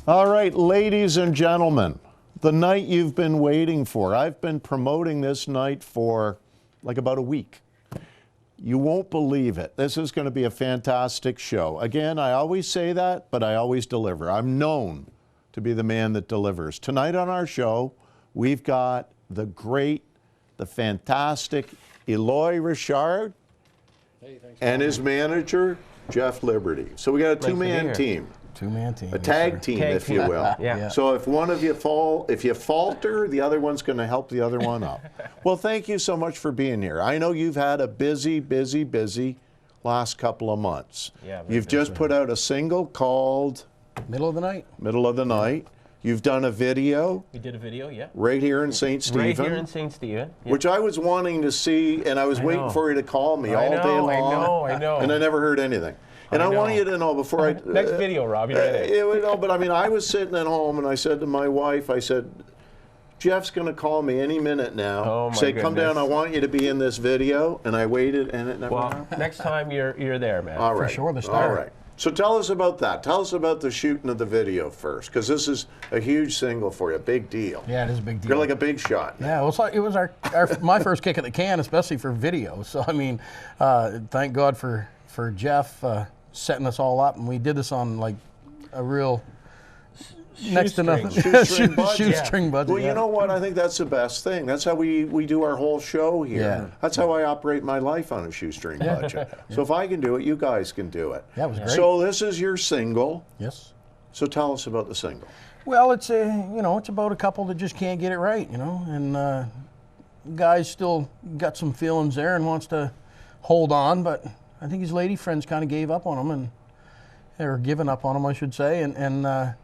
All right, ladies and gentlemen, the night you've been waiting for. I've been promoting this night for like about a week. You won't believe it. This is going to be a fantastic show. Again, I always say that, but I always deliver. I'm known to be the man that delivers. Tonight on our show, we've got the great, the fantastic Eloie Richard and his manager, Jeff Liberty. So we got a two-man team. Two-man team. A tag team, if you will. Yeah. So if one of you if you falter, the other one's going to help the other one up. Well, thank you so much for being here. I know you've had a busy last couple of months. Yeah. You've just put out a single called Middle of the Night. Middle of the Night. You've done a video. We did a video, yeah. Right here in St. Stephen. Right here in St. Stephen. Yeah. Which I was wanting to see, and I was waiting for you to call me all day long. I know. And I never heard anything. And I want you to know before I... Next video, Rob, you're ready. No, but I mean, I was sitting at home and I said to my wife, I said, Jeff's going to call me any minute now. Oh, my Say, goodness. come down, I want you to be in this video. And I waited and it never happened. Well, next time you're there, man. All right. For sure, the star. All right. So tell us about that. Tell us about the shooting of the video first, because this is a huge single for you, a big deal. Yeah, it is a big deal. You're like a big shot. Yeah, well, it was my first kick at the can, especially for video. So I mean, thank God for Jeff setting us all up, and we did this on like a real next to nothing Shoestring budget. shoestring budget. Well, you know what? I think that's the best thing. That's how we do our whole show here. Yeah. That's how I operate my life on a shoestring budget. So if I can do it, you guys can do it. That was great. So this is your single. Yes. So tell us about the single. Well, it's it's about a couple that just can't get it right, and guy's still got some feelings there and wants to hold on, but I think his lady friends kind of gave up on him, or given up on him, I should say, and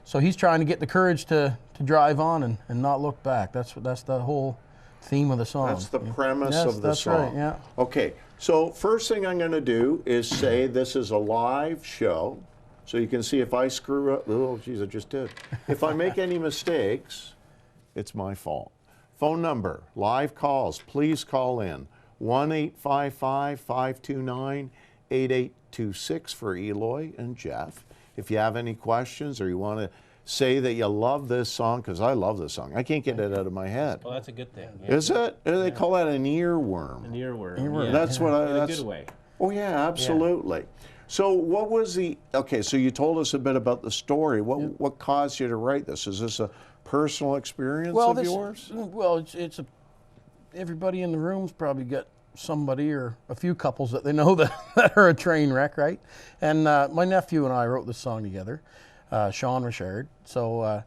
so he's trying to get the courage to drive on and not look back. That's the whole theme of the song. That's the premise Yes, of the that's song. right, yeah. Okay, so first thing I'm going to do is say this is a live show, so you can see if I screw up. Oh, geez, I just did. If I make any mistakes, it's my fault. Phone number, live calls, please call in. 1-855-529-8826 for Eloie and Jeff. If you have any questions or you want to say that you love this song, because I love this song. I can't get it out of my head. Well, that's a good thing. Yeah. Is it? They call that an earworm. An earworm. Earworm. Yeah. That's what I... In That's, a good way. oh, yeah, absolutely. So what was the... Okay, so you told us a bit about the story. What caused you to write this? Is this a personal experience of yours? Well, it's everybody in the room's probably got somebody or a few couples that they know that are a train wreck, right? And my nephew and I wrote this song together, Sean Richard. So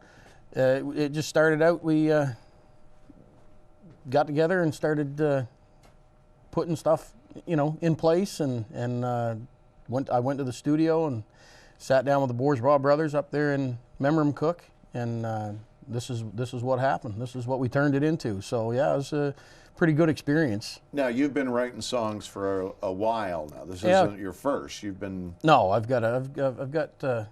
it just started out, we got together and started putting stuff, in place, and I went to the studio and sat down with the Bourgeois brothers up there in Memramcook, and this is what happened. This is what we turned it into. So yeah, it was a pretty good experience. Now, you've been writing songs for a while now. This isn't your first. You've been... No, I've got I'm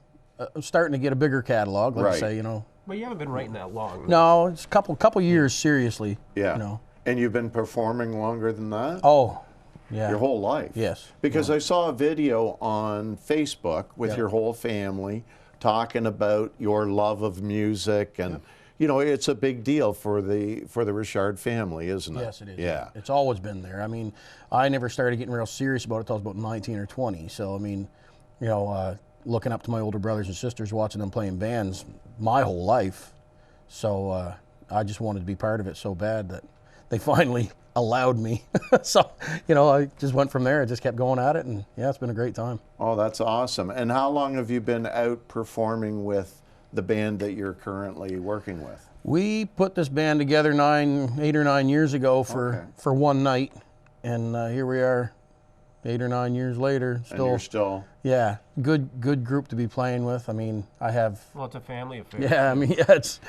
starting to get a bigger catalog, let's say, Well, you haven't been writing that long. No, it's a couple years, seriously. Yeah. And you've been performing longer than that? Oh, yeah. Your whole life? Yes. Because I saw a video on Facebook with your whole family talking about your love of music, and it's a big deal for the Richard family, isn't it? Yes, it is. Yeah. It's always been there. I mean, I never started getting real serious about it until I was about 19 or 20. So, I mean, looking up to my older brothers and sisters, watching them playing bands my whole life. So I just wanted to be part of it so bad that they finally allowed me. So, I just went from there. I just kept going at it, and yeah, it's been a great time. Oh, that's awesome. And how long have you been out performing with the band that you're currently working with? We put this band together 8 or 9 years ago for one night, and here we are 8 or 9 years later. And you're still... Yeah, good group to be playing with. I mean, I have... Well, it's a family affair. Yeah, I mean, it's,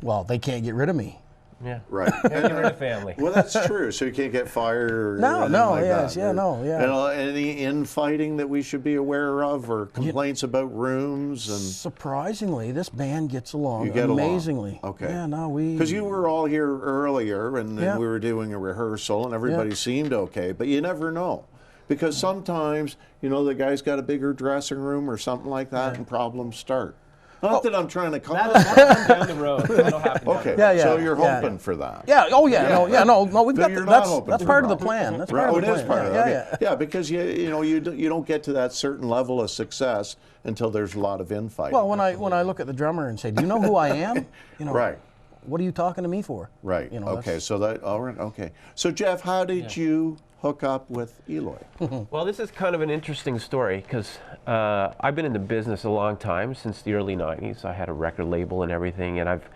well, they can't get rid of me. Yeah. Right. Can't get rid of family. Well, that's true. So you can't get fired or No, anything like yes, that. yeah, Or, no, yeah. Any infighting that we should be aware of, or complaints about rooms? And Surprisingly, this band gets along you get amazingly. Along. Okay. Yeah, no, we... Because you were all here earlier, and then we were doing a rehearsal, and everybody seemed okay, but you never know. Because sometimes, the guy's got a bigger dressing room or something like that, and problems start. Not that I'm trying to call That'll it. come down the road. That'll happen. Okay, Yeah, yeah, so you're yeah. hoping for that. Yeah. Oh yeah. No. We've So got you're not that's hoping that's for part of the that. plan. That's Right, part oh, of it the is plan. part of it. Yeah, Okay. yeah. Yeah, because you don't get to that certain level of success until there's a lot of infighting. Well, when I look at the drummer and say, "Do you know who I am?" You know, Right. What are you talking to me for? Right. You know, Okay. So that. All right. Okay. So Jeff, how did you hook up with Eloie? Well, this is kind of an interesting story because I've been in the business a long time, since the early 90s. I had a record label and everything, and I've,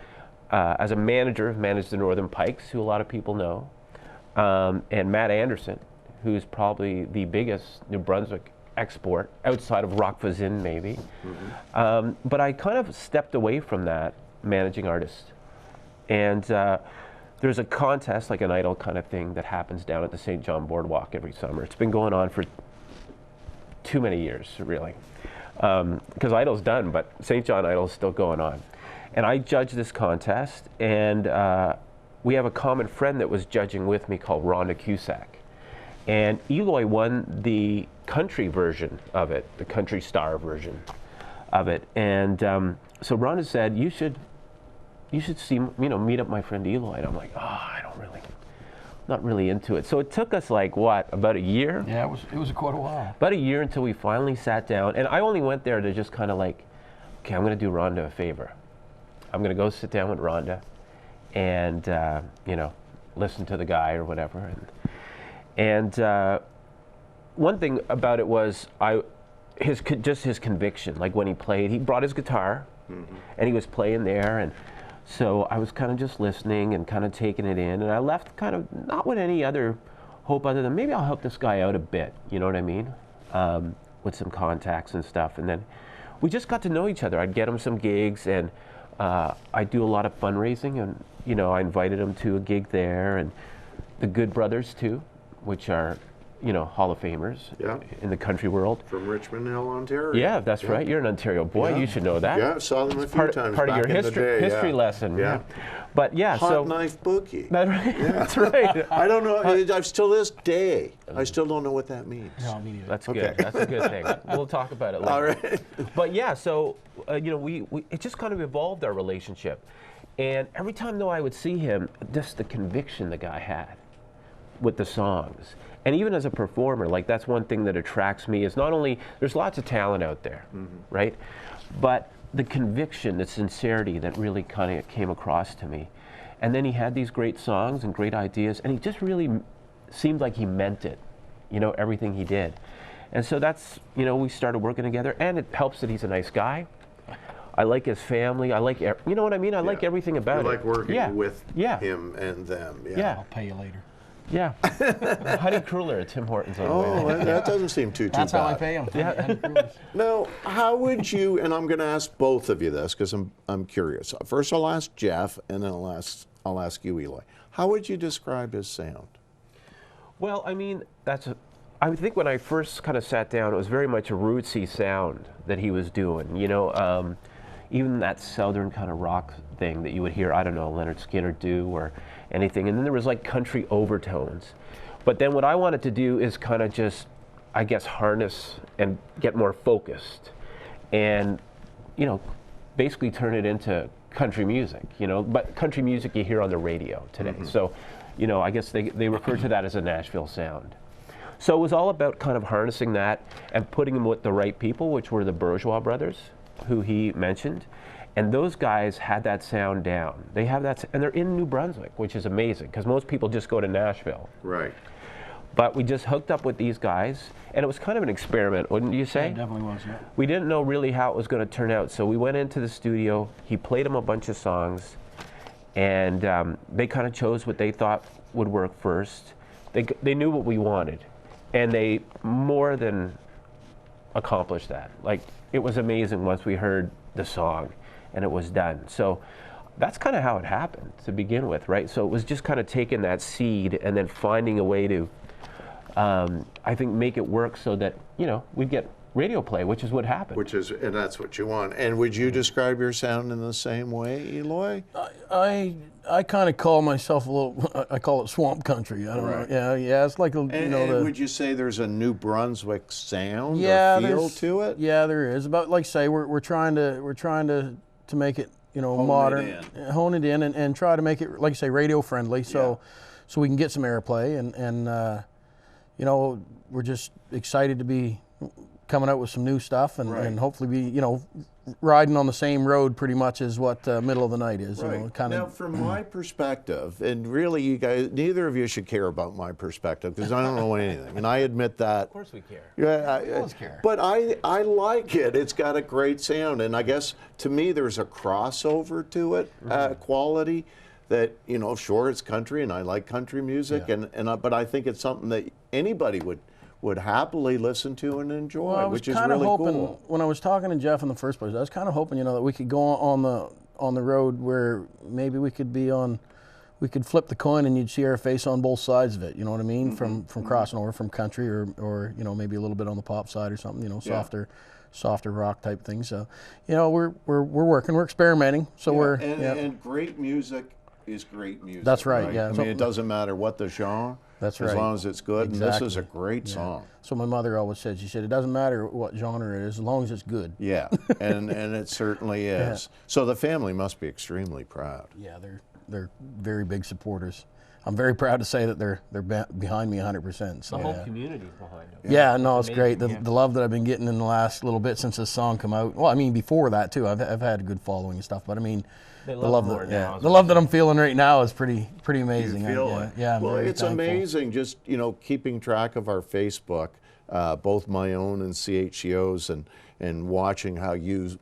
as a manager, managed the Northern Pikes, who a lot of people know, and Matt Anderson, who's probably the biggest New Brunswick export outside of Rock Voisine, maybe. But I kind of stepped away from that managing artist. And there's a contest, like an idol kind of thing, that happens down at the St. John Boardwalk every summer. It's been going on for too many years, really. Because Idol's done, but St. John Idol's still going on. And I judged this contest, and we have a common friend that was judging with me called Rhonda Cusack. And Eloie won the country version of it, the country star version of it. And so Rhonda said, you should see, meet up my friend Eloie. And I'm like, not really into it. So it took us like, what, about a year? Yeah, it was quite a while. About a year until we finally sat down. And I only went there to just kind of like, okay, I'm going to do Rhonda a favor. I'm going to go sit down with Rhonda and, listen to the guy or whatever. And one thing about it was his conviction. Like when he played, he brought his guitar and he was playing there. And so I was kind of just listening and kind of taking it in, and I left kind of not with any other hope other than maybe I'll help this guy out a bit, you know what I mean, with some contacts and stuff. And then we just got to know each other. I'd get him some gigs, and I do a lot of fundraising, and I invited him to a gig there, and the Good Brothers too, which are Hall of Famers in the country world. From Richmond Hill, Ontario. Yeah, that's right. You're an Ontario boy. You should know that. Yeah, I saw them a few times Part of back your in the day, history lesson. Yeah. But yeah, Hot knife bookie. That's right. I don't know. I've still this day. I still don't know what that means. No, me neither. That's good. That's a good thing. We'll talk about it later. All right. But yeah, so it just kind of evolved our relationship, and every time though I would see him, just the conviction the guy had with the songs. And even as a performer, like that's one thing that attracts me is not only, there's lots of talent out there, right? But the conviction, the sincerity that really kind of came across to me. And then he had these great songs and great ideas, and he just really seemed like he meant it, everything he did. And so that's, we started working together, and it helps that he's a nice guy. I like his family. I like, you know what I mean? I like everything about it. You like working with him and them. Yeah. I'll pay you later. Yeah. Honey Cruller at Tim Hortons on the way. Oh, that doesn't seem too That's bad. how I pay him. Yeah. Now, how would you, and I'm going to ask both of you this because I'm curious. First I'll ask Jeff, and then I'll ask you, Eloie. How would you describe his sound? Well, I mean, I think when I first kind of sat down, it was very much a rootsy sound that he was doing, even that southern kind of rock thing that you would hear, I don't know, Leonard Skinner do or anything. And then there was like country overtones. But then what I wanted to do is kind of just, I guess, harness and get more focused and, basically turn it into country music, but country music you hear on the radio today. So, I guess they refer to that as a Nashville sound. So it was all about kind of harnessing that and putting them with the right people, which were the Bourgeois brothers, who he mentioned. And those guys had that sound down. They have that, and they're in New Brunswick, which is amazing, because most people just go to Nashville. Right. But we just hooked up with these guys, and it was kind of an experiment, wouldn't you say? Yeah, it definitely was, yeah. We didn't know really how it was going to turn out, so we went into the studio, he played them a bunch of songs, and they kind of chose what they thought would work first. They knew what we wanted, and they more than accomplished that. Like, it was amazing once we heard the song, and it was done. So that's kind of how it happened to begin with, right? So it was just kind of taking that seed and then finding a way to, I think, make it work so that, we'd get radio play, which is what happened. And that's what you want. And would you describe your sound in the same way, Eloy? I kind of call myself a little. I call it swamp country. I don't Right. know. Yeah. It's like a And would you say there's a New Brunswick sound yeah, or feel there's- to it? Yeah, there is. About like say we're trying to make it modern, hone it in, and try to make it like you say radio friendly, so we can get some airplay and we're just excited to be coming out with some new stuff and hopefully be riding on the same road pretty much as what Middle of the Night is. Right. Now, from my perspective, and really, you guys, neither of you should care about my perspective because I don't know anything, and I admit that. Of course we care. Yeah, We always care. But I like it. It's got a great sound, and I guess to me there's a crossover to it, quality. That sure, it's country, and I like country music, but I think it's something that anybody would happily listen to and enjoy, Well, I was which is kind of really hoping cool. when I was talking to Jeff in the first place, I was kind of hoping that we could go on the road where maybe we could flip the coin and you'd see our face on both sides of it. You know what I mean? From crossing over from country or maybe a little bit on the pop side or something. Softer rock type thing. So we're working, we're experimenting. So and great music is great music. That's right. Yeah. I mean, it doesn't matter what the genre. That's as right. long as it's good. Exactly. And this is a great song. So my mother always said, she said, it doesn't matter what genre it is, as long as it's good. Yeah, and it certainly is. So the family must be extremely proud. Yeah, they're very big supporters. I'm very proud to say that they're behind me 100%. So The whole community's behind them. yeah, no, it's great. amazing, The love that I've been getting in the last little bit since this song come out. Well, I mean, before that too, I've had a good following and stuff. But I mean, They the love love more that now, the love that I'm feeling right now is pretty amazing. You feel it. Yeah, I'm well, very it's thankful. amazing just, keeping track of our Facebook, both my own and CHCO's, and watching how you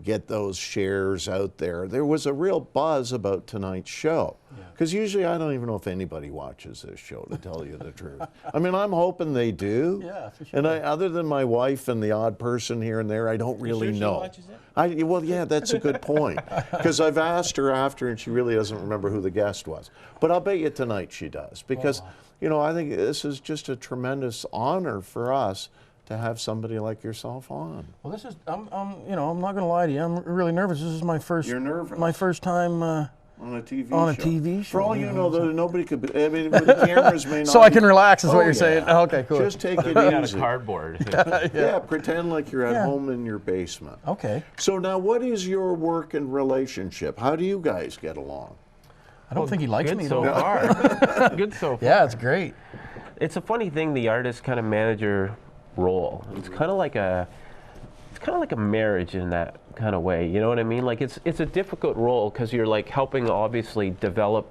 get those shares out there. There was a real buzz about tonight's show. Because usually I don't even know if anybody watches this show, to tell you the truth. I mean, I'm hoping they do. Yeah, for sure. And other than my wife and the odd person here and there, I don't really sure she know. watches it? Well, yeah, that's a good point. Because I've asked her after, and she really doesn't remember who the guest was. But I'll bet you tonight she does. Because, I think this is just a tremendous honor for us to have somebody like yourself on. Well, this is I'm not gonna lie to you. I'm really nervous. This is my first. You're nervous? My first time. On a TV On a show. TV show, For all you yeah. know, though, nobody could be, I mean, the cameras may not So I be- can relax, is Oh, what you're saying. yeah. Okay, cool. Just take it Made out of easy. cardboard. Yeah, pretend like you're at Yeah. home in your basement. Okay. So now, what is your work and relationship? How do you guys get along? I don't think he likes Good me so though. far. Good so far. Yeah, it's great. It's a funny thing, the artist kind of manager role. It's kind of like a marriage in that kind of way. You know what I mean? Like it's a difficult role because you're like helping obviously develop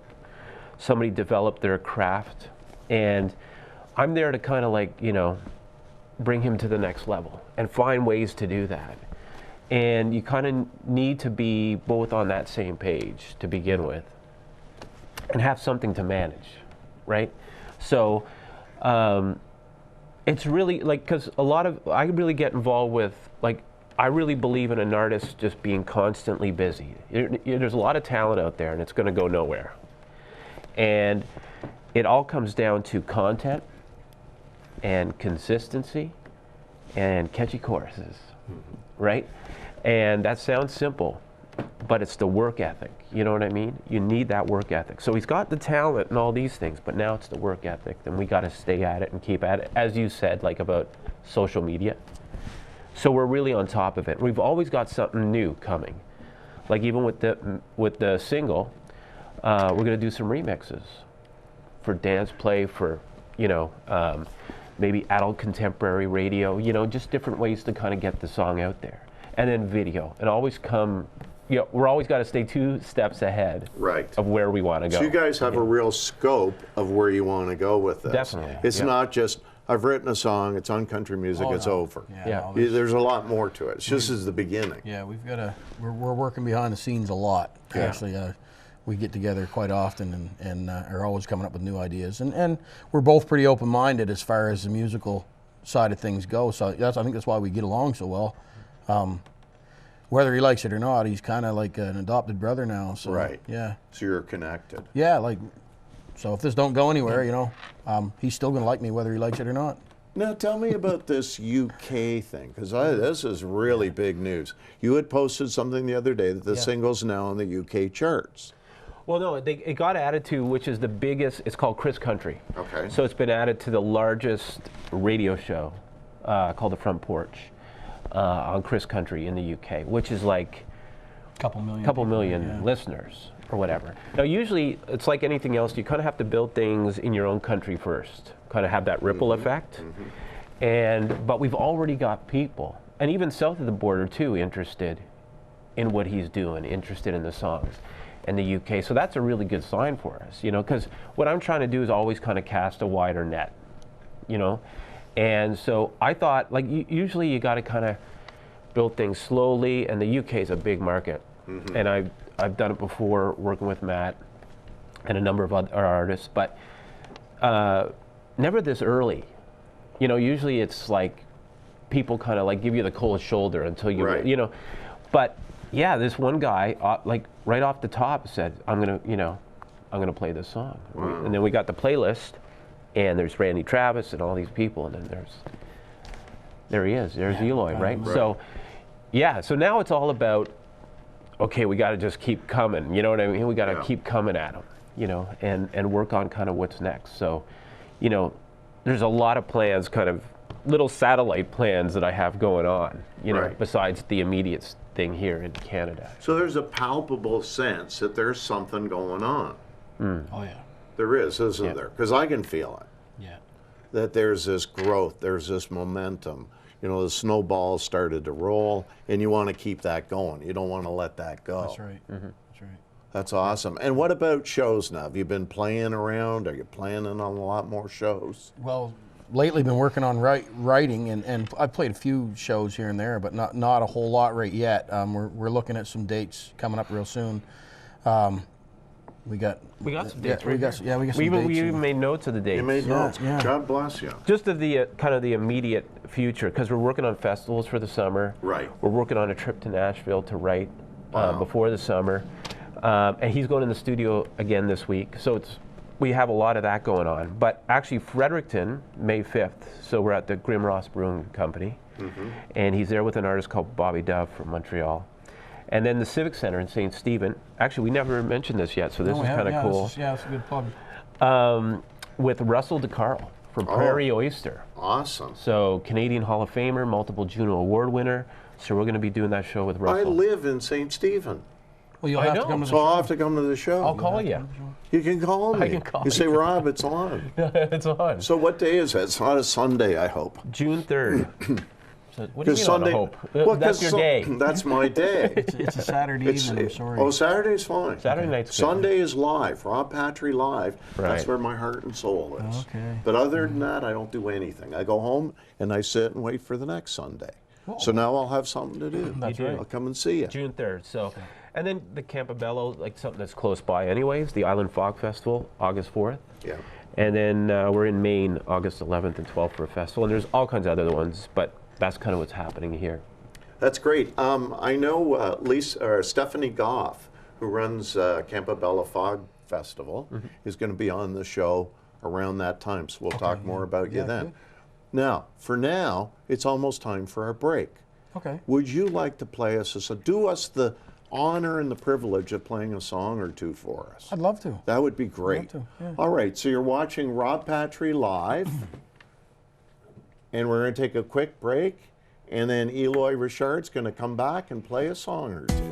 their craft, and I'm there to kind of like bring him to the next level and find ways to do that. And you kind of need to be both on that same page to begin with, and have something to manage, right? So. It's really like, because I really get involved with, like, I really believe in an artist just being constantly busy. There's a lot of talent out there and it's going to go nowhere. And it all comes down to content and consistency and catchy choruses, right? And that sounds simple, but it's the work ethic. You know what I mean? You need that work ethic. So he's got the talent and all these things, but now it's the work ethic. Then we got to stay at it and keep at it. As you said, like about social media. So we're really on top of it. We've always got something new coming. Like even with the single, we're going to do some remixes for dance play, for maybe adult contemporary radio. Just different ways to kind of get the song out there. And then video, and always come. We're always got to stay 2 steps ahead of where we want to go. So you guys have a real scope of where you want to go with this. Definitely. It's not just, I've written a song, it's on country music, it's over. Yeah. no, There's a lot more to it. It's just as the beginning. Yeah, we're working behind the scenes a lot. Yeah. Actually, we get together quite often and are always coming up with new ideas. And we're both pretty open-minded as far as the musical side of things go. So I think that's why we get along so well. Whether he likes it or not, he's kind of like an adopted brother now. So, Right. Yeah. So you're connected. Yeah, so if this don't go anywhere, he's still going to like me whether he likes it or not. Now tell me about this UK thing, because this is really big news. You had posted something the other day that the single's now in the UK charts. Well, no, it got added to, which is the biggest, it's called Chris Country. Okay. So it's been added to the largest radio show called The Front Porch on Chris Country in the UK, which is like couple million listeners or whatever. Now, usually it's like anything else, you kind of have to build things in your own country first, kind of have that ripple effect. But we've already got people, and even south of the border too, interested in what he's doing, interested in the songs in the UK. So that's a really good sign for us, you know, because what I'm trying to do is always kind of cast a wider net, you know. And so I thought, like, usually you got to kind of build things slowly, and the UK is a big market. And I've done it before, working with Matt and a number of other artists, but never this early. You know, usually it's like people kind of like give you the cold shoulder until you, you know. But yeah, this one guy, like right off the top, said, "I'm gonna play this song." And then we got the playlist, and there's Randy Travis and all these people, and then there he is. There's Eloie, right? So yeah, so now it's all about, okay, we got to just keep coming. You know what I mean? We got to keep coming at them, you know, and work on kind of what's next. So, you know, there's a lot of plans, kind of little satellite plans that I have going on, you know, besides the immediate thing here in Canada. So there's a palpable sense that there's something going on. Oh yeah. There is, isn't there? Because I can feel it. Yeah. That there's this growth, there's this momentum. You know, the snowball started to roll, and you want to keep that going. You don't want to let that go. That's right. That's right. That's awesome. And what about shows now? Have you been playing around? Are you planning on a lot more shows? Well, lately been working on writing, and I've played a few shows here and there, but not a whole lot right yet. We're looking at some dates coming up real soon. We got some dates. We got some dates. We even made notes of the dates. You made notes. Yeah. God bless you. Just of the kind of the immediate future, because we're working on festivals for the summer. Right. We're working on a trip to Nashville to write before the summer, and he's going in the studio again this week. So we have a lot of that going on. But actually, Fredericton, May 5th. So we're at the Grim Ross Brewing Company, and he's there with an artist called Bobby Dove from Montreal. And then the Civic Center in St. Stephen. Actually, we never mentioned this yet, so this is kind of cool. It's a good plug. With Russell DeCarl from Prairie Oyster. Awesome. So Canadian Hall of Famer, multiple Juno Award winner. So we're going to be doing that show with Russell. I live in St. Stephen. Well, you'll have to come to the So show. I'll have to come to the show. I'll call you. You can call me. I can call you. Say, Rob, it's on. It's on. So what day is that? It's not a Sunday, I hope. June 3rd. So what do you mean Sunday, on a hope? That's your day. That's my day. It's a Saturday evening, I'm sorry. Oh, Saturday's fine. Saturday night's good. Sunday is live. Rob Patry live. Right. That's where my heart and soul is. Okay. But other than that, I don't do anything. I go home and I sit and wait for the next Sunday. So now I'll have something to do. That's right. I'll come and see you. June 3rd. So, and then the Campobello, like something that's close by anyways, the Island Folk Festival, August 4th. Yeah. And then we're in Maine, August 11th and 12th for a festival. And there's all kinds of other ones, but that's kind of what's happening here. That's great. I know Stephanie Goff, who runs Campobello Fog Festival, is going to be on the show around that time. So we'll talk more about you then. Good. Now, for now, it's almost time for our break. Okay. Would you like to play us do us the honor and the privilege of playing a song or two for us? I'd love to. That would be great. to, yeah. All right, so you're watching Rob Patry live, and we're going to take a quick break, and then Eloie Richard's going to come back and play a song or two.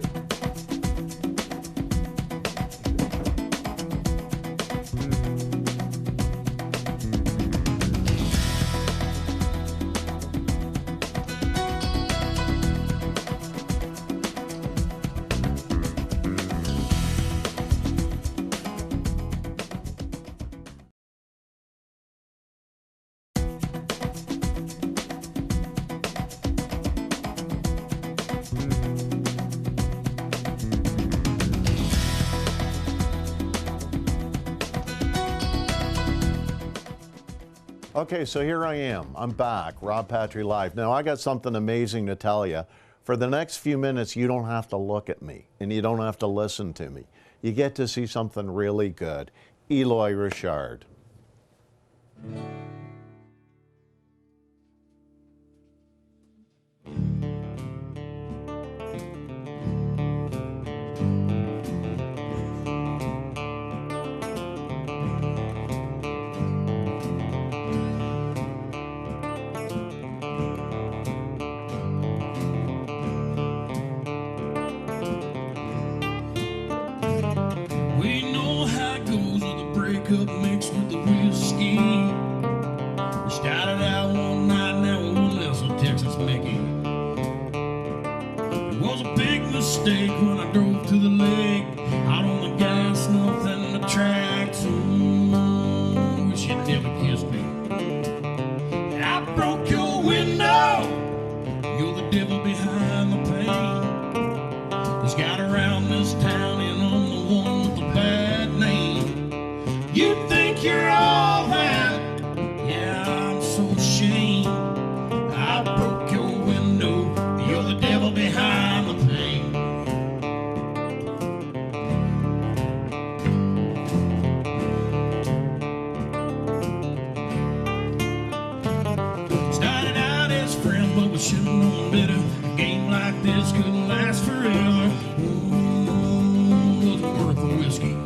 Okay, so here I am. I'm back, Rob Patry Live. Now, I got something amazing to tell you. For the next few minutes, you don't have to look at me, and you don't have to listen to me. You get to see something really good. Eloie Richard. cup mixed with the whiskey. We started out one night, now we're one less of Texas Mickey. It was a big mistake when I drove to the lake, out on the gas, nothing but tracks. Wish you'd never kissed me. I broke your window. You're the devil behind the pain. He's got around this town and I'm the one with the bad name. You think you're all that? Yeah, I'm so ashamed. I broke your window. You're the devil behind the pain. Started out as friends, but we should have known better. A game like this couldn't last forever. Wasn't worth the whiskey.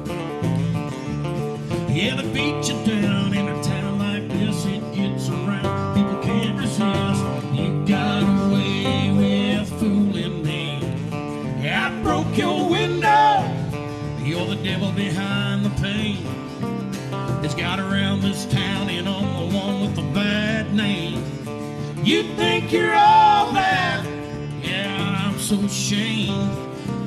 Yeah, they beat you down in a town like this. It gets around, people can't resist. You got away with fooling me. Yeah, I broke your window. You're the devil behind the pain. It's got around this town and I'm the one with the bad name. You think you're all that? Yeah, I'm so ashamed.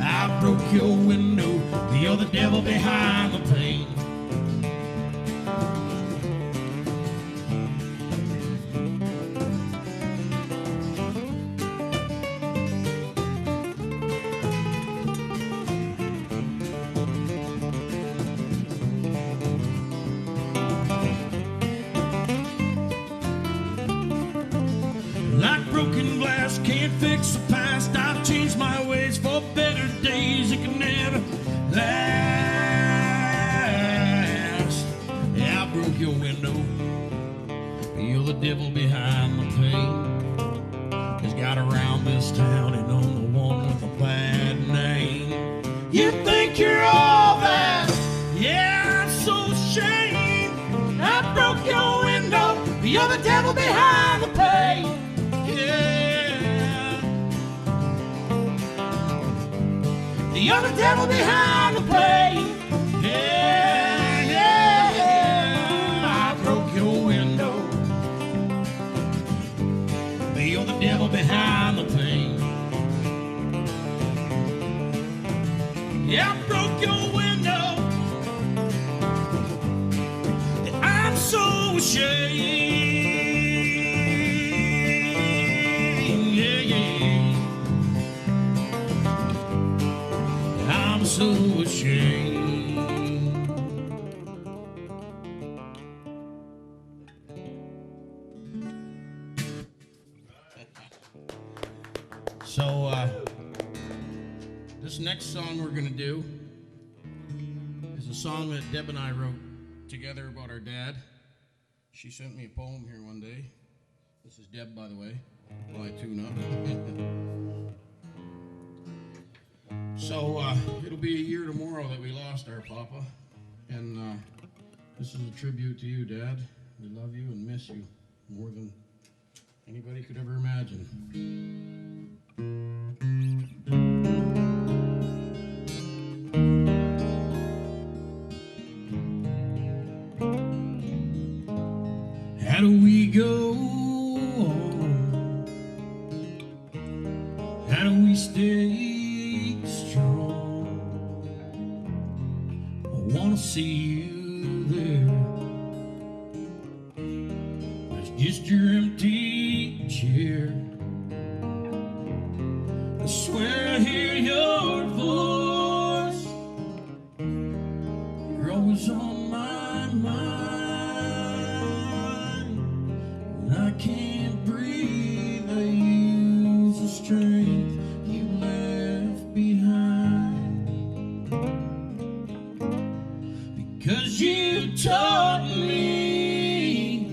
I broke your window. You're the devil behind the pain. Like broken glass, can't fix the past. I've changed my ways for better days. It can never last. Yeah, I broke your window. You're the devil behind the pain. He's got around this town and I'm the one with a bad name. You think you're all that? Yeah, I'm so ashamed. I broke your window. You're the devil behind the pain. You're the devil behind the pain. Yeah, yeah, I broke your window. You're the devil behind the pain. Yeah, I broke your window. I'm so ashamed. Yeah, yeah. I'm so ashamed. So, this next song we're gonna do is a song that Deb and I wrote together about our dad. She sent me a poem here one day. This is Deb, by the way, while I tune up. So, it'll be a year tomorrow that we lost our papa, and this is a tribute to you, Dad. We love you and miss you more than anybody could ever imagine. How do we go on? How do we stay strong? I wanna see you there. There's just your empty chair. I swear I hear your voice. You're always on my mind. When I can't breathe, I use the strength you left behind. Because you taught me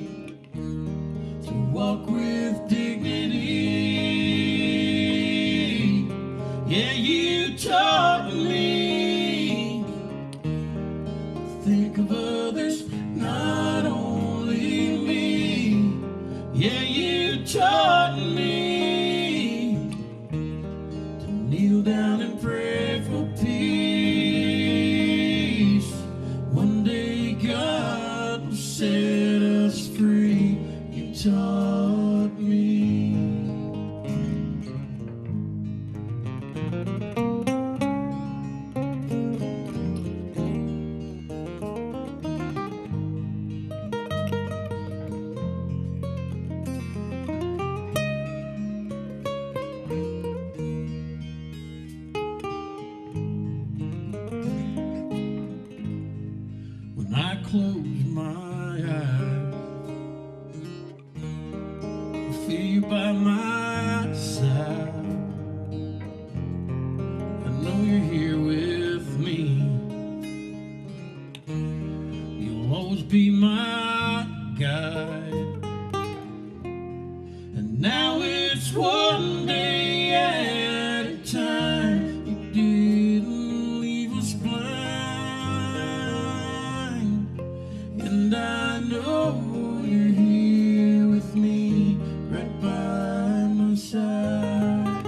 to walk with dignity. Yeah, you taught me to think of others, not only me. Yeah, you taught me to kneel down and pray for peace. One day, God close my eyes, I feel you by my side. I know you're here with me. You'll always be my guide. And now it's one day at a time. You didn't leave us blind. And I know you're here with me, right by my side.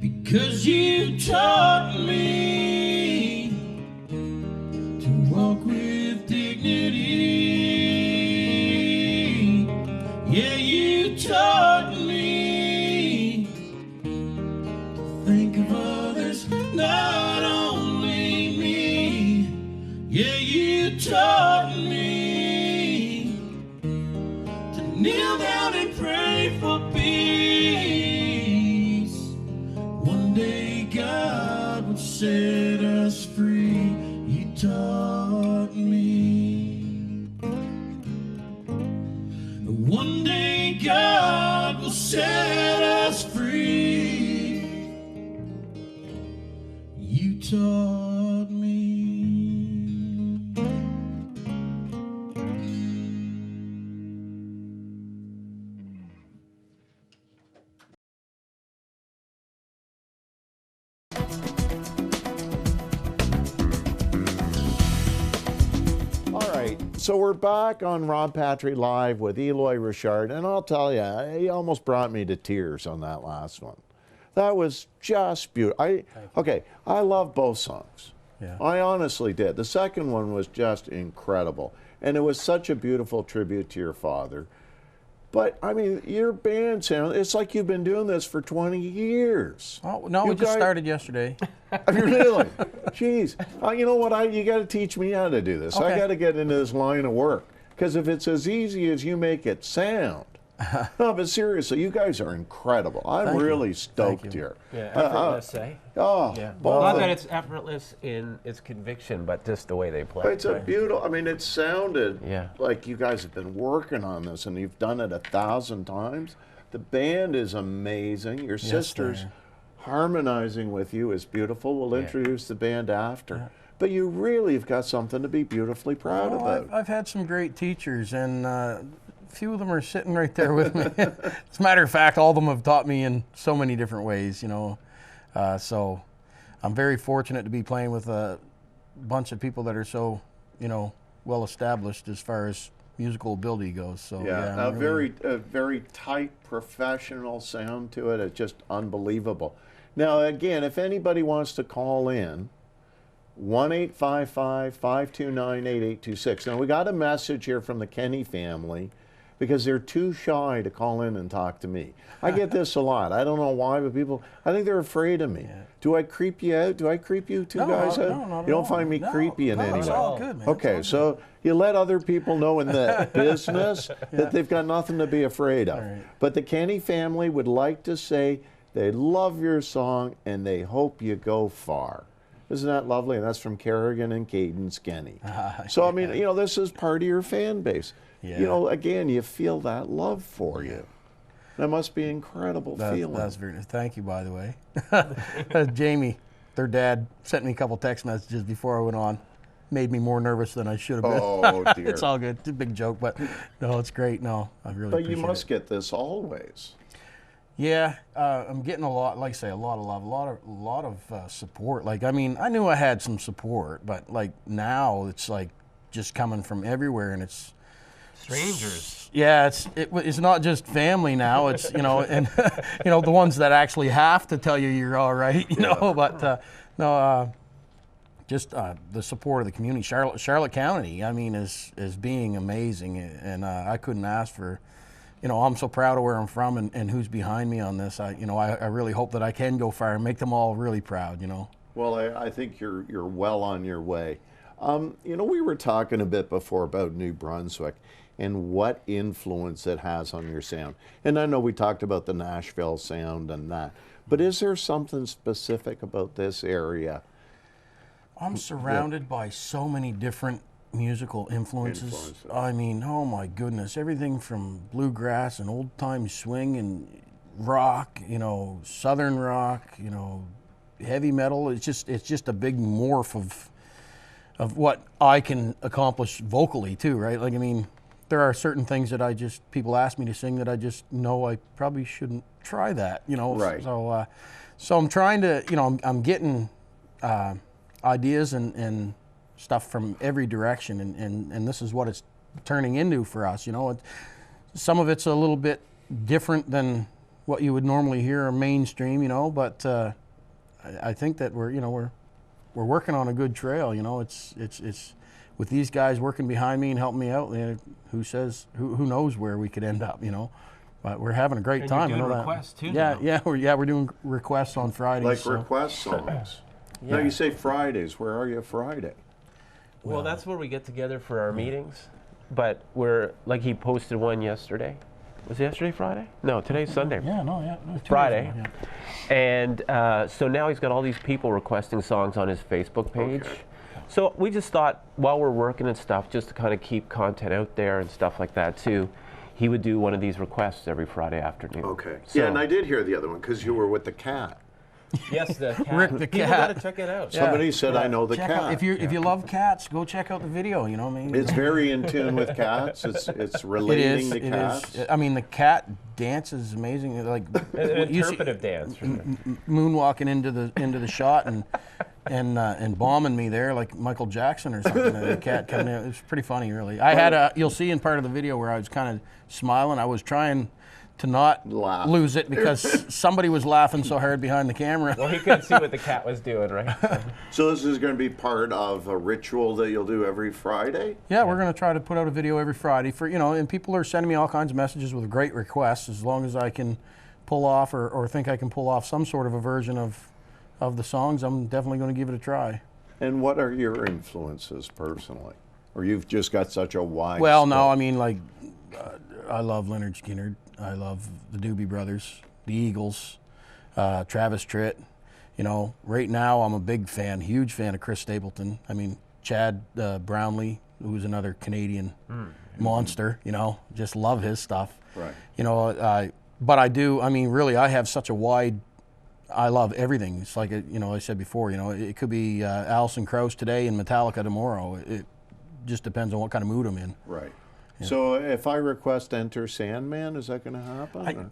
Because you taught me to walk with dignity. Yeah, you taught me to think of others, not only me. Yeah, you taught me to kneel down and pray for peace. One day God would set us free. You taught me. One day God will set us free. You taught me. All right, so we're back on Rob Patry Live with Eloie Richard, and I'll tell you, he almost brought me to tears on that last one. That was just beautiful. Okay, I love both songs. Yeah. I honestly did. The second one was just incredible, and it was such a beautiful tribute to your father. But, I mean, your band sound, it's like you've been doing this for 20 years. Oh, no, You we just guys- started yesterday. I mean, really? Jeez. You know what? You got to teach me how to do this. I Okay. got to get into this line of work. Because if it's as easy as you make it sound, no, but seriously, you guys are incredible. I'm Thank you. really stoked Thank you. here. Yeah, effortless, eh? Oh, Yeah. both Not of- that it's effortless in its conviction, but just the way they play. It's a right? beautiful, I mean, it sounded Yeah. like you guys have been working on this and you've done it 1,000 times. The band is amazing. Your sisters they are. harmonizing with you is beautiful. We'll introduce the band after. But you really have got something to be beautifully proud Oh, about. I've had some great teachers, and a few of them are sitting right there with me. As a matter of fact, all of them have taught me in so many different ways, you know. So I'm very fortunate to be playing with a bunch of people that are so, you know, well established as far as musical ability goes. So Yeah, I'm really- a very tight professional sound to it. It's just unbelievable. Now, again, if anybody wants to call in, 1-855-529-8826. Now, we got a message here from the Kenny family because they're too shy to call in and talk to me. I get this a lot. I don't know why, but people, I think they're afraid of me. Do I creep you out? Do I creep you two guys out? No, not at You don't all. find me No, creepy in no, any it's way? all good, man. It's all Okay, good. so you let other people know in the business that they've got nothing to be afraid of. right. But the Kenny family would like to say they love your song and they hope you go far. Isn't that lovely? And that's from Kerrigan and Cadence Kenny. So, I mean, you know, this is part of your fan base. Yeah. You know, again, you feel that love for you. That must be an incredible feeling. That's very. Thank you, by the way. Jamie, their dad, sent me a couple text messages before I went on. Made me more nervous than I should have been. Oh, dear. It's all good. It's a big joke, but no, it's great. No, I really But you appreciate must it. get this always. Yeah, I'm getting a lot, like I say, a lot of love, a lot of support. Like, I mean, I knew I had some support, but like now it's like just coming from everywhere, and it's Strangers. yeah, it's not just family now. It's you know, and you know the ones that actually have to tell you you're all right. You know, but just the support of the community. Charlotte County, I mean, is being amazing, and I couldn't ask for. You know, I'm so proud of where I'm from and who's behind me on this. I really hope that I can go far and make them all really proud. You know. Well, I think you're well on your way. You know, we were talking a bit before about New Brunswick and what influence it has on your sound. And I know we talked about the Nashville sound and that, but is there something specific about this area I'm surrounded by so many different musical influences. I mean, oh my goodness, everything from bluegrass and old time swing and rock, you know, southern rock, you know, heavy metal. It's just a big morph of what I can accomplish vocally too, right? Like, I mean, there are certain things that people ask me to sing that I just know I probably shouldn't try that, you know. Right. So I'm trying to, you know, I'm getting ideas and stuff from every direction, and this is what it's turning into for us, you know. Some of it's a little bit different than what you would normally hear mainstream, you know, but I think that we're working on a good trail, you know. It's with these guys working behind me and helping me out, who knows where we could end up, you know. But we're having a great time. You're doing I know requests too. that. We're doing requests on Fridays. Like so. request songs. Now you say Fridays. Where are you Friday? Well, that's where we get together for our meetings. But like he posted one yesterday. Was it yesterday Friday? No, today's Sunday. No, Friday. Yeah. And so now he's got all these people requesting songs on his Facebook page. Okay. So we just thought, while we're working and stuff, just to kind of keep content out there and stuff like that too, he would do one of these requests every Friday afternoon. Okay. So, Yeah, and I did hear the other one because you were with the cat. Yes, the cat. Rick the People cat. gotta check it out. Somebody said, I know the Check cat. out, if you love cats, go check out the video. You know what I mean? It's very in tune with cats. It's relating to cats. I mean, the cat dance is amazing. Like An you see- interpretive dance. moonwalking into the shot and bombing me there like Michael Jackson or something. The cat coming in. It was pretty funny, really. You'll see in part of the video where I was kind of smiling. I was trying to not Laugh. lose it because somebody was laughing so hard behind the camera. Well, he couldn't see what the cat was doing, right? So this is going to be part of a ritual that you'll do every Friday? Yeah, we're going to try to put out a video every Friday for, you know, and people are sending me all kinds of messages with great requests as long as I can pull off or think I can pull off some sort of a version of the songs. I'm definitely going to give it a try. And what are your influences personally? Or you've just got such a wide Well, no, scope? I mean, like, I love Leonard Skinner. I love the Doobie Brothers, the Eagles, Travis Tritt. You know, right now I'm a big fan, huge fan of Chris Stapleton. I mean, Chad Brownlee, who's another Canadian monster, you know, just love his stuff. Right. You know, but I do, I mean, really, I have such a wide, I love everything. It's like, you know, I said before, you know, it could be Alison Krauss today and Metallica tomorrow. It just depends on what kind of mood I'm in. Right. So if I request Enter Sandman, is that going to happen?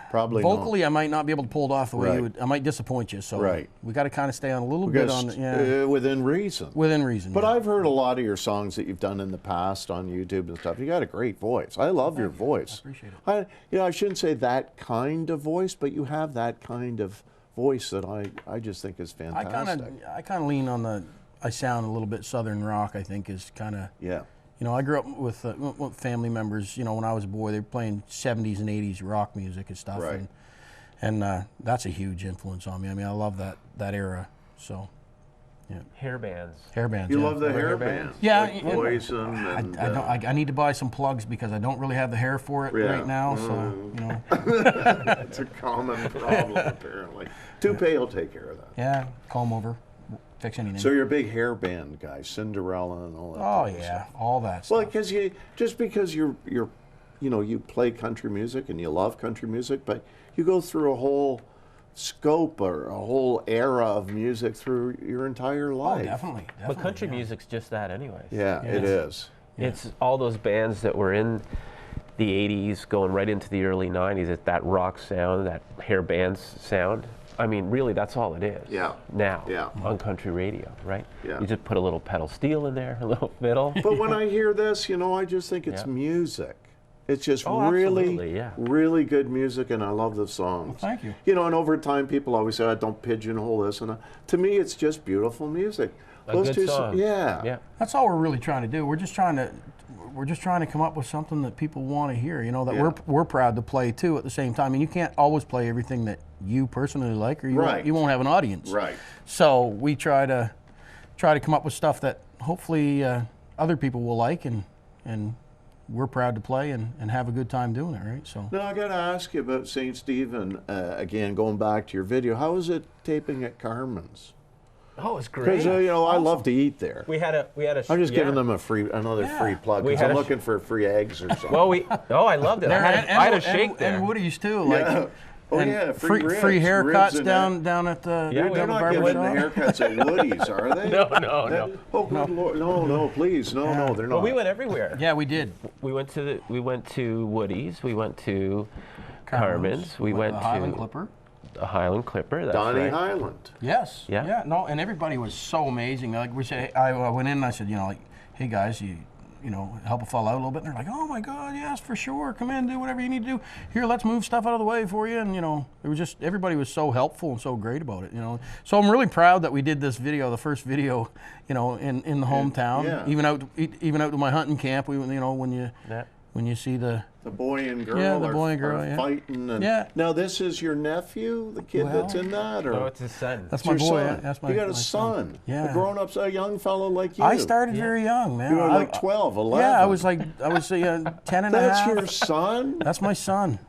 Probably Vocally, not. I might not be able to pull it off the way Right. you would. I might disappoint you. So Right. we got to kind of stay on a little bit on, within reason. within reason. But yeah. I've heard a lot of your songs that you've done in the past on YouTube and stuff. You got a great voice. I love your voice. I appreciate it. I shouldn't say that kind of voice, but you have that kind of voice that I just think is I fantastic. kind of lean on I sound a little bit Southern rock. I think is kind of. Yeah. You know, I grew up with family members. You know, when I was a boy, they were playing 70s and 80s rock music and stuff, Right. and that's a huge influence on me. I mean, I love that era. So, Hair bands. hair bands. You yeah. love the hair bands? bands. Yeah, Like yeah. Poison and I need to buy some plugs because I don't really have the hair for it Yeah. right now. So, you know, it's a common problem apparently. Toupee will take care of that. yeah, comb over, fix anything. So you're a big hair band guy, Cinderella and all that. Oh type of yeah, stuff. all that Well, stuff. because you play country music and you love country music, but you go through a whole scope or a whole era of music through your entire Oh, life. definitely. But country yeah. music's just that anyways. Yeah, it is. It's all those bands that were in the 80s going right into the early 90s. It's that rock sound, that hair bands sound. I mean, really, that's all it is. Yeah. Now, Yeah. on country radio, right? Yeah. You just put a little pedal steel in there, a little fiddle. But when I hear this, I just think it's Yeah. music. It's just Oh, really, absolutely, yeah. really good music, and I love the songs. Thank you. And over time, people always say, don't pigeonhole this. And to me, it's just beautiful music. A good song. Yeah. Yeah. That's all we're really trying to do. We're just trying to come up with something that people want to hear. That Yeah. we're proud to play too at the same time. And you can't always play everything that you personally like, or Right. you won't have an audience. Right. So we try to come up with stuff that hopefully other people will like, and we're proud to play and have a good time doing it. Right. So. Now, I got to ask you about St. Stephen, again, going back to your video. How is it taping at Carmen's? Oh, it's great. Because you know I love to eat there. We had a. I'm just giving them another free plug. We Because had I'm a- looking for free eggs or something. Well, I loved it. I had a shake there. And Woody's too. yeah. Like, Oh and yeah, free ribs, free ribs haircuts and down at the Yeah, They're not giving the haircuts at Woody's, are they? No, no. Oh, good Lord. No, please. No, they're not. Well, we went everywhere. Yeah, we did. We went to Woody's. We went to Carmen's. We went the to Highland Clipper. The Highland Clipper. That's Donnie right. Highland. Yes. Yeah. Yeah. No, and everybody was so amazing. Like we said, I went in and I said, like, hey guys, you know, help a fellow out a little bit. And they're like, oh my God, yes, for sure. Come in, do whatever you need to do. Here, let's move stuff out of the way for you. And it was just everybody was so helpful and so great about it. So I'm really proud that we did this video, the first video, in the hometown. Yeah. Even out to my hunting camp. When you see the boy and girl Yeah, the are, boy and girl, are yeah. fighting. And Yeah. Now this is your nephew, the kid that's in that, or No, it's his son. that's it's my your boy. son? That's my You got a my son. Yeah. A grown-up, a young fellow like you. I started very young, man. You were I- like 12, 11. Yeah, I was 10 and a That's half. your son? That's my son.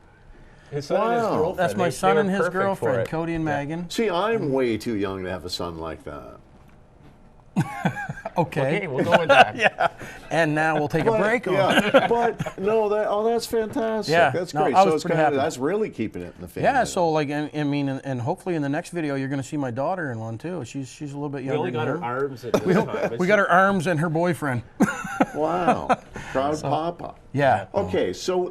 His son and his Wow. girlfriend. That's my they son were and his perfect for girlfriend, it. Cody and Megan. See, I'm way too young to have a son like that. Okay. Okay, we'll go with that. And now we'll take a break. Yeah, but no, that's fantastic. Yeah, That's no, great. I So was it's pretty kind of, happy. that's really keeping it in the family. Yeah, so like, I mean, and hopefully in the next video you're going to see my daughter in one too. She's a little bit We younger. only got than her him. arms at this time. We got her arms and her boyfriend. Wow, proud papa. Yeah. Okay, so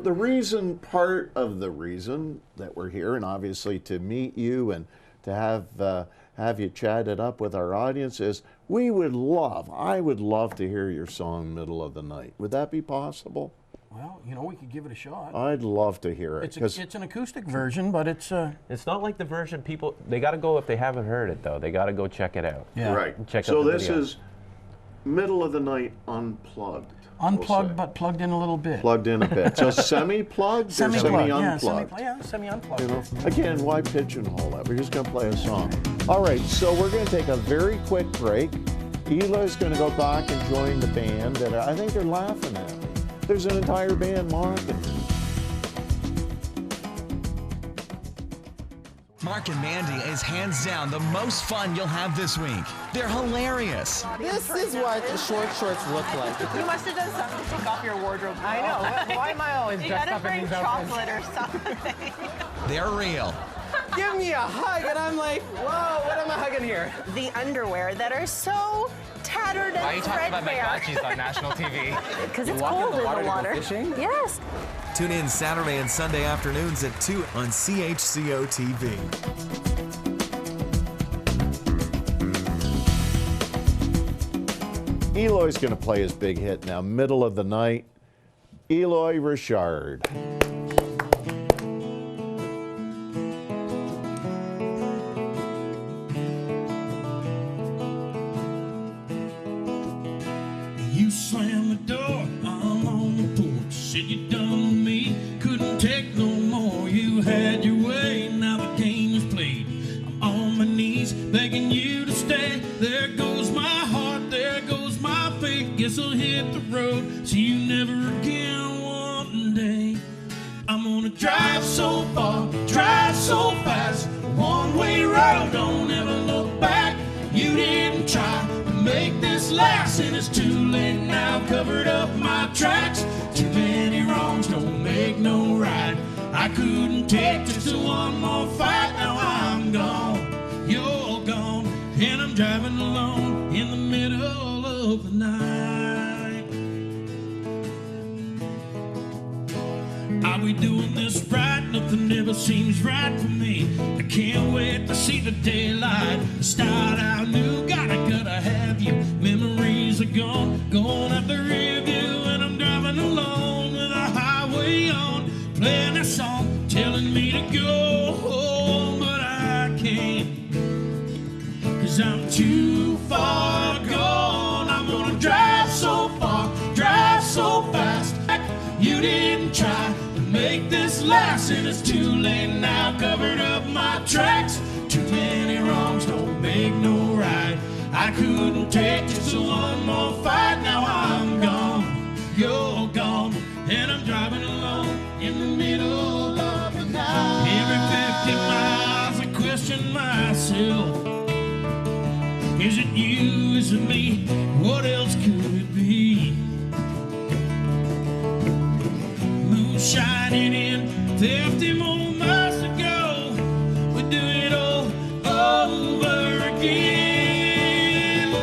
part of the reason that we're here, and obviously to meet you and to have you chat it up with our audience, is I would love to hear your song "Middle of the Night." Would that be possible? Well, we could give it a shot. I'd love to hear it. It's an acoustic version, but it's It's not like the version people. They got to go if they haven't heard it though. They got to go check it out. yeah. Right. Check So out the this video. is "Middle of the Night" unplugged. we'll Unplugged, say. but plugged in a little bit. Plugged in a bit. So semi-plugged or Semi-plugged, semi-unplugged? semi-unplugged. Again, why pigeonhole that? We're just going to play a song. All right, so we're going to take a very quick break. Eli's going to go back and join the band, and I think they're laughing at me. There's an entire band mocking me. Mark and Mandy is hands down the most fun you'll have this week. They're hilarious. This is what short shorts look like. You must have done something to take off your wardrobe. I know. Why am I always You dressed gotta up in bring these outfits? chocolate or something. They're real. Give me a hug, and I'm like, whoa, what am I hugging here? The underwear that are so tattered and Why are you talking about my threadbare. botchies on national TV? Because it's walk in cold the in water the to go water. fishing? Yes. Tune in Saturday and Sunday afternoons at 2 on CHCO-TV. Eloy's going to play his big hit now, "Middle of the Night." Eloie Richard. You slammed the door, I'm on the porch. Said you done with me, couldn't take no more. You had your way, now the game is played. I'm on my knees, begging you to stay. There goes my heart, there goes my faith. Guess I'll hit the road, see you never again one day. I'm gonna drive so far, drive so fast. One-way road, don't ever look back. You didn't try to make this last, and it's too late now. Covered up my tracks. Too many wrongs don't make no right. I couldn't take just one more fight. Now I'm gone, you're gone, and I'm driving alone in the middle of the night. Are we doing this right? Nothing ever seems right for me. I can't wait to see the daylight. Start out new, gotta have you. Memories are gone, going out the rear view, and I'm driving alone with a highway on, playing a song, telling me to go home, but I can't, 'cause I'm too far gone. I'm gonna drive so far, drive so fast. You didn't try to make this last, and it's too late now. Covered up my tracks. Too many wrongs don't make no right. I couldn't take just one more fight. Now I'm gone, you're gone, and I'm driving alone in the middle of the night. Every 50 miles I question myself. Is it you? Is it me? What else could it be? Moon shining in 50 more miles to go. We do it all over again.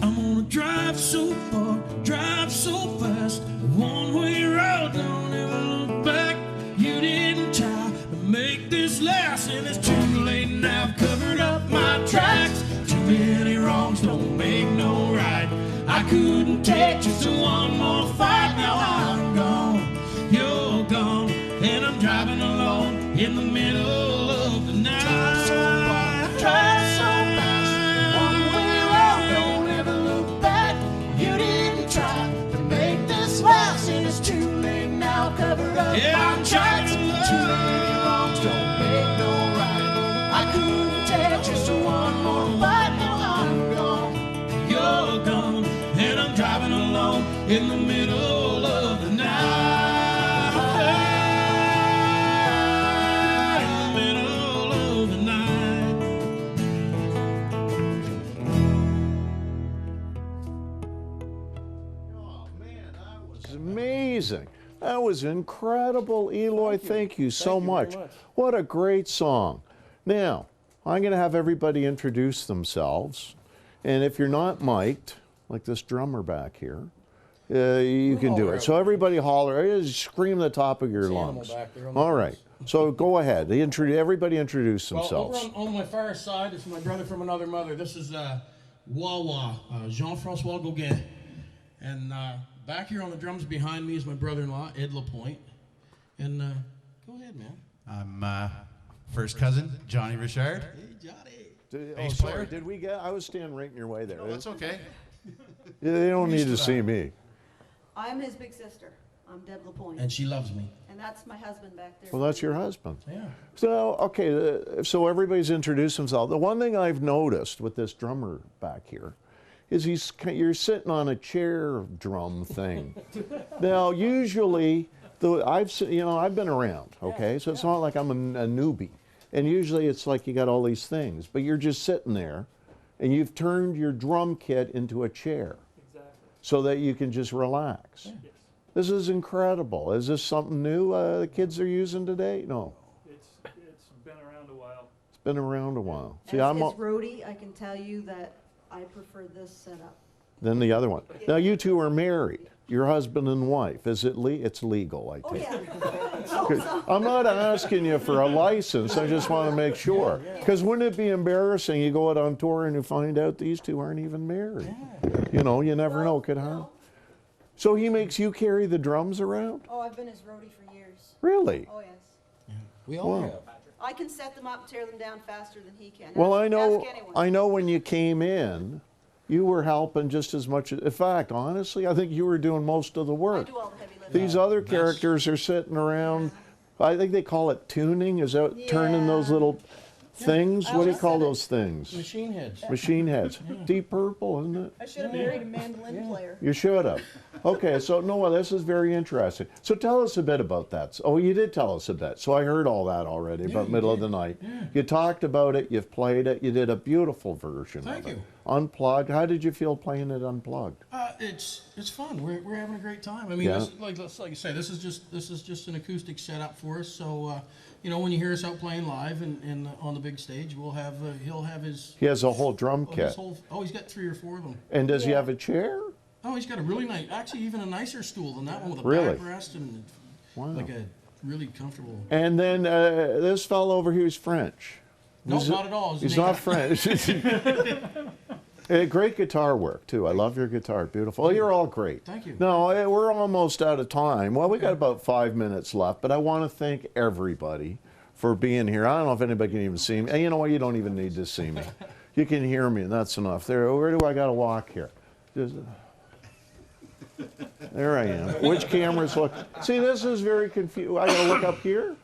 I'm gonna drive so far, drive so fast, one-way road, don't ever look back. You didn't try to make this last, and it's too late now. I've covered up my tracks. Too many wrongs don't make no right. I couldn't take just one more fight. Now I'm gone, you're gone, and I'm driving alone in the middle of the night. Drive so fast, one-way road, don't ever look back. You didn't try to make this last, and it's too late now. Cover up my tracks. Too many wrongs don't make no right. I couldn't take just one more fight. Now I'm gone, you're gone, and I'm driving alone in the middle of the night. In the middle of the night. Oh, man, that was amazing. That was incredible, Eloy. Thank you so much. What a great song. Now, I'm going to have everybody introduce themselves. And if you're not mic'd, like this drummer back here, you can do it. So everybody holler, scream the top of your lungs. All right. So go ahead. Everybody introduce themselves. Well, over on my far side, this is my brother from another mother. This is Wawa, Jean-Francois Gauguin. And back here on the drums behind me is my brother-in-law, Ed Lapointe. And go ahead, man. I'm first cousin, Johnny Richard. Hey, Johnny. Bass Sorry, player. did we get? I was standing right in your way there. No, that's okay. They don't need to see me. I'm his big sister. I'm Deb Lapointe. And she loves me. And that's my husband back there. Well, that's your husband. Yeah. So, okay, so everybody's introduced themselves. The one thing I've noticed with this drummer back here is you're sitting on a chair drum thing. Now, usually, I've been around, okay? So it's not like I'm a newbie. And usually it's like you got all these things, but you're just sitting there and you've turned your drum kit into a chair. Exactly. So that you can just relax. Yes. This is incredible. Is this something new the kids are using today? No. It's been around a while. It's been around a while. See, As roadie, I can tell you that I prefer this setup. Than the other one. Now you two are married. Your husband and wife. Is it it's legal, I Oh, think. yeah. I'm not asking you for a license. I just want to make sure. Because wouldn't it be embarrassing? You go out on tour and you find out these two aren't even married. You know, you never know. Could harm. So he makes you carry the drums around? Oh, I've been his roadie for years. Really? Oh, yes. We all Wow. have. I can set them up, tear them down faster than he can. Well, Ask I anyone. know when you came in, you were helping just as much. In fact, honestly, I think you were doing most of the I work. do all the heavy lifting. These other characters are sitting around. I think they call it tuning. Is that turning those little things? What do you call those things? Machine heads. Machine heads. Deep Purple, isn't it? I should have married a mandolin player. You should have. Okay, so Noah, this is very interesting. So tell us a bit about that. Oh, you did tell us a bit. So I heard all that already about middle of the night. Yeah. You talked about it. You've played it. You did a beautiful version Thank of it. you. Unplugged. How did you feel playing it unplugged? It's fun. We're having a great time. I mean, Yeah. like you say, this is just an acoustic setup for us. So you know, when you hear us out playing live and on the big stage, we'll have he'll have his. He has a whole drum kit. He's got 3 or 4 of them. And does he have a chair? Oh, he's got a really nice, actually even a nicer stool than that one with a Really? backrest and Wow. like a really comfortable. And then this fellow over here is French. No, not at all. He's not French. Great guitar work, too. I love your guitar. Beautiful. Well, you're all great. Thank you. No, we're almost out of time. Well, we got about 5 minutes left, but I want to thank everybody for being here. I don't know if anybody can even see me. And you know what? You don't even need to see me. You can hear me, and that's enough. Where do I got to walk here? There I am. Which camera's look? See, this is very confusing. I got to look up here?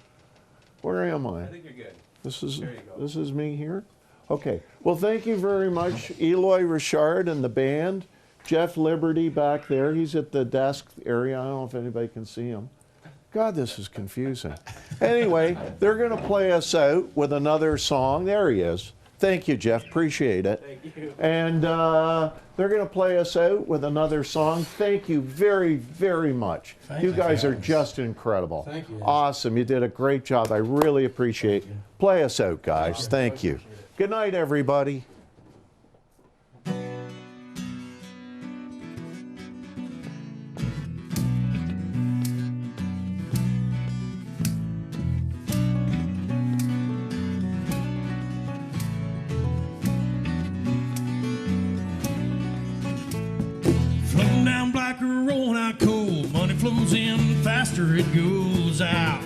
Where am I? I think you're good. This is There you go. This is me here? Okay. Well, thank you very much, Eloie Richard and the band. Jeff Liberty back there. He's at the desk area. I don't know if anybody can see him. God, this is confusing. Anyway, they're going to play us out with another song. There he is. Thank you, Jeff. Appreciate it. Thank you. And they're going to play us out with another song. Thank you very, very much. You guys are just incredible. Thank you. Awesome. You did a great job. I really appreciate it. Play us out, guys. Thank you. Good night, everybody. Floating down Black River, rolling out cold. Money flows in, faster it goes out.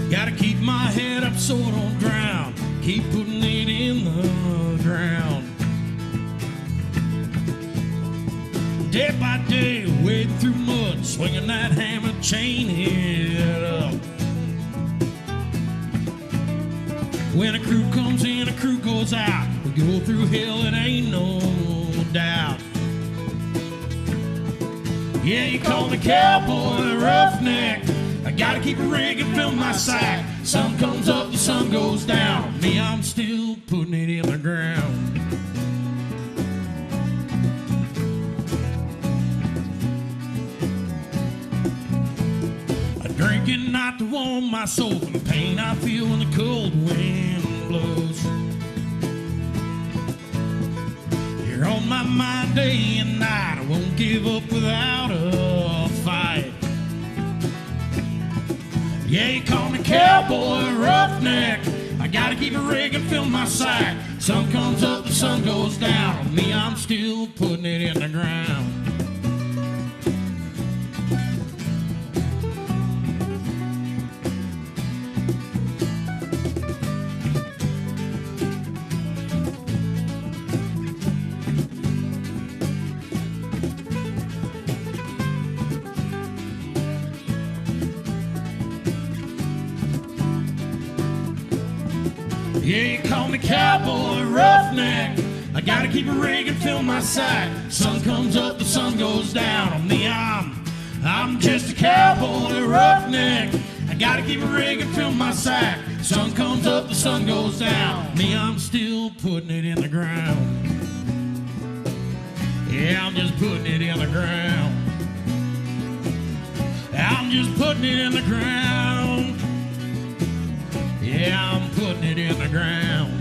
Gotta keep my head up so I don't drown. Keep putting it in the ground. Day by day, wading through mud, swinging that hammer, chain head up. When a crew comes in, a crew goes out. We go through hell, it ain't no doubt. Yeah, you call me cowboy, a roughneck. I gotta keep a rig and fill my sack. Sun comes up, the sun goes down. Me, I'm still putting it in the ground. A drinking not to warm my soul from the pain I feel when the cold wind blows. You're on my mind day and night. I won't give up without a fight. Yeah, you call me cowboy, roughneck. I gotta keep a rig and fill my sack. Sun comes up, the sun goes down. Me, I'm still putting it in the ground. Yeah, you call me cowboy, roughneck. I gotta keep a rig and fill my sack. Sun comes up, the sun goes down. On me, I'm just a cowboy, roughneck. I gotta keep a rig and fill my sack. Sun comes up, the sun goes down. Me, I'm still putting it in the ground. Yeah, I'm just putting it in the ground. I'm just putting it in the ground. Yeah, I'm putting it in the ground.